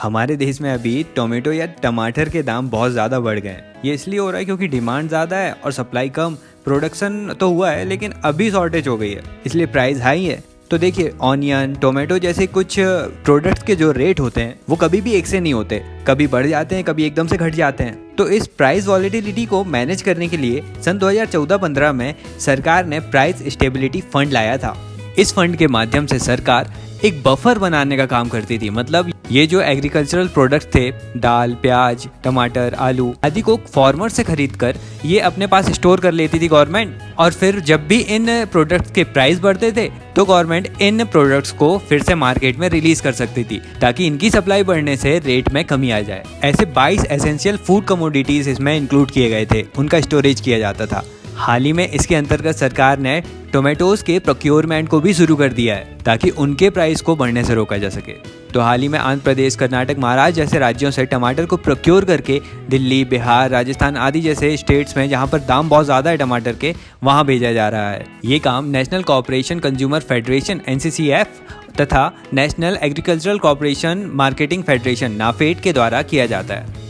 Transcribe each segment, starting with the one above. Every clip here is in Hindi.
हमारे देश में अभी टोमेटो या टमाटर के दाम बहुत ज़्यादा बढ़ गए हैं। ये इसलिए हो रहा है क्योंकि डिमांड ज़्यादा है और सप्लाई कम। प्रोडक्शन तो हुआ है लेकिन अभी शॉर्टेज हो गई है, इसलिए प्राइस हाई है। तो देखिए, ऑनियन, टोमेटो जैसे कुछ प्रोडक्ट्स के जो रेट होते हैं वो कभी भी एक से नहीं होते, कभी बढ़ जाते हैं, कभी एकदम से घट जाते हैं। तो इस प्राइस वॉलेटिलिटी को मैनेज करने के लिए सन 2014-15 में सरकार ने प्राइस स्टेबिलिटी फंड लाया था। इस फंड के माध्यम से सरकार एक बफर बनाने का काम करती थी। मतलब ये जो एग्रीकल्चरल प्रोडक्ट्स थे, दाल, प्याज, टमाटर, आलू आदि को फार्मर से खरीद कर ये अपने पास स्टोर कर लेती थी गवर्नमेंट। और फिर जब भी इन प्रोडक्ट्स के प्राइस बढ़ते थे तो गवर्नमेंट इन प्रोडक्ट्स को फिर से मार्केट में रिलीज कर सकती थी ताकि इनकी सप्लाई बढ़ने से रेट में कमी आ जाए। ऐसे 22 एसेंशियल फूड कमोडिटीज इसमें इंक्लूड किए गए थे, उनका स्टोरेज किया जाता था। हाल ही में इसके अंतर्गत सरकार ने टोमेटोज के प्रोक्योरमेंट को भी शुरू कर दिया है ताकि उनके प्राइस को बढ़ने से रोका जा सके। तो हाल ही में आंध्र प्रदेश, कर्नाटक, महाराष्ट्र जैसे राज्यों से टमाटर को प्रोक्योर करके दिल्ली, बिहार, राजस्थान आदि जैसे स्टेट्स में जहां पर दाम बहुत ज़्यादा है टमाटर के, वहां भेजा जा रहा है। ये काम national corporation consumer federation NCCF तथा national agricultural corporation marketing federation NAFED के द्वारा किया जाता है।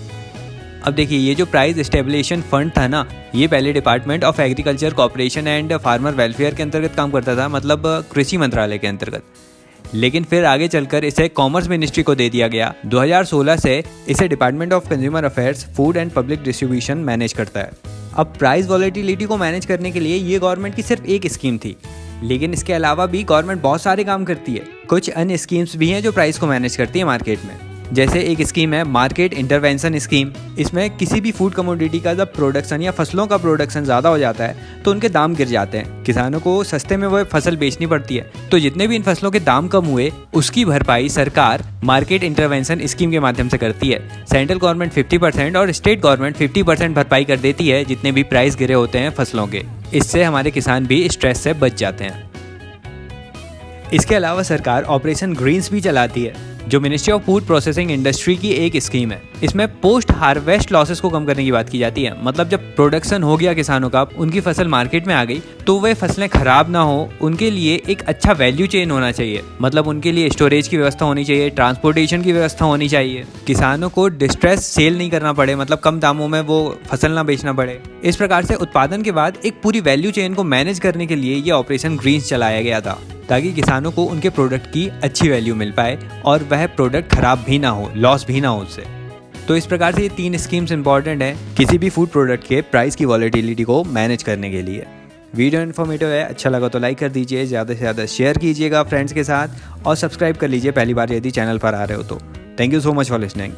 अब देखिए, ये जो प्राइस स्टेबलाइजेशन फंड था ना, ये पहले department of agriculture corporation and farmer welfare के अंतर्गत काम करता था, मतलब कृषि मंत्रालय के अंतर्गत। लेकिन फिर आगे चलकर इसे कॉमर्स मिनिस्ट्री को दे दिया गया। 2016 से इसे department of consumer affairs, food and public distribution manage करता है। अब प्राइस वॉलेटिलिटी को मैनेज करने के लिए ये गवर्नमेंट की सिर्फ एक स्कीम थी, लेकिन इसके अलावा भी गवर्नमेंट बहुत सारे काम करती है। कुछ अन्य स्कीम्स भी हैं जो प्राइस को मैनेज करती है मार्केट में। जैसे एक स्कीम है मार्केट इंटरवेंशन स्कीम। इसमें किसी भी फूड कमोडिटी का जब प्रोडक्शन या फसलों का प्रोडक्शन ज़्यादा हो जाता है तो उनके दाम गिर जाते हैं, किसानों को सस्ते में वो फसल बेचनी पड़ती है। तो जितने भी इन फसलों के दाम कम हुए उसकी भरपाई सरकार मार्केट इंटरवेंशन स्कीम के माध्यम से करती है। सेंट्रल गवर्नमेंट 50% और स्टेट गवर्नमेंट 50% भरपाई कर देती है जितने भी प्राइस गिरे होते हैं फसलों के। इससे हमारे किसान भी स्ट्रेस से बच जाते हैं। इसके अलावा सरकार ऑपरेशन ग्रीन्स भी चलाती है, जो ministry of food processing industry की एक स्कीम है। इसमें पोस्ट हार्वेस्ट लॉसेस को कम करने की बात की जाती है। मतलब जब प्रोडक्शन हो गया किसानों का, उनकी फसल मार्केट में आ गई, तो वे फसलें खराब ना हो, उनके लिए एक अच्छा वैल्यू चेन होना चाहिए। मतलब उनके लिए स्टोरेज की व्यवस्था होनी चाहिए, ट्रांसपोर्टेशन की व्यवस्था होनी चाहिए, किसानों को डिस्ट्रेस सेल नहीं करना पड़े, मतलब कम दामों में वो फसल ना बेचना पड़े। इस प्रकार से उत्पादन के बाद एक पूरी वैल्यू चेन को मैनेज करने के लिए ये ऑपरेशन ग्रीन्स चलाया गया था ताकि किसानों को उनके प्रोडक्ट की अच्छी वैल्यू मिल पाए और वह प्रोडक्ट खराब भी ना हो, लॉस भी ना हो उससे। तो इस प्रकार से ये 3 स्कीम्स इंपॉर्टेंट हैं किसी भी फूड प्रोडक्ट के प्राइस की वॉलेटिलिटी को मैनेज करने के लिए। वीडियो इन्फॉर्मेटिव है, अच्छा लगा तो लाइक कर दीजिए, ज़्यादा से ज़्यादा शेयर कीजिएगा फ्रेंड्स के साथ और सब्सक्राइब कर लीजिए पहली बार यदि चैनल पर आ रहे हो तो। Thank you so much for listening.